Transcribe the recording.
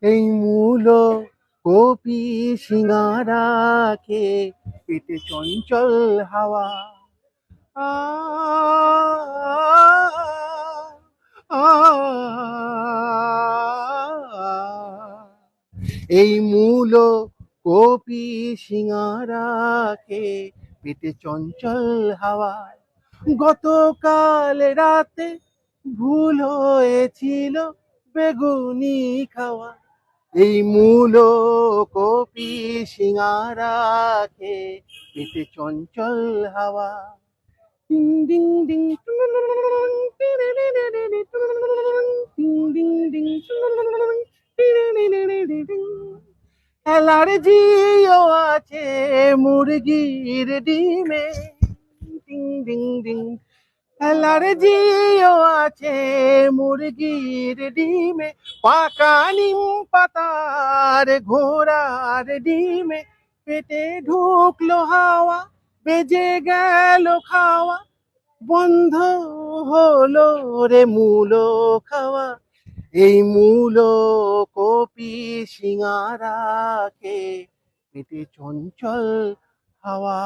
এই মূলো কপি সিঙ্গারা খেয়ে পেটে চঞ্চল হাওয়া। আ আ এই মূলো কপি সিঙ্গারা খেয়ে পেটে চঞ্চল হাওয়া। গতকাল রাতে ভুল হয়েছিল বেগুনি খাওয়া। এই মূলো কপি সিঙ্গারা খেয়ে পেটে চঞ্চল হাওয়া। ডিং ডিং ডিং ডিং ডিং ডিং অ্যালার্জিও আছে মুরগির ডিমে। ডিং ডিং ডিং অ্যালার্জিও আছে মুরগির ডিমে। পাকা নিম পাতার ঘোড়ার ডিমে পেটে ঢুকলো হাওয়া, বেজে গেল খাওয়া, বন্ধ হলো রে মূলো খাওয়া। এই মূলো কপি সিঙ্গারা খেয়ে পেটে চঞ্চল হাওয়া।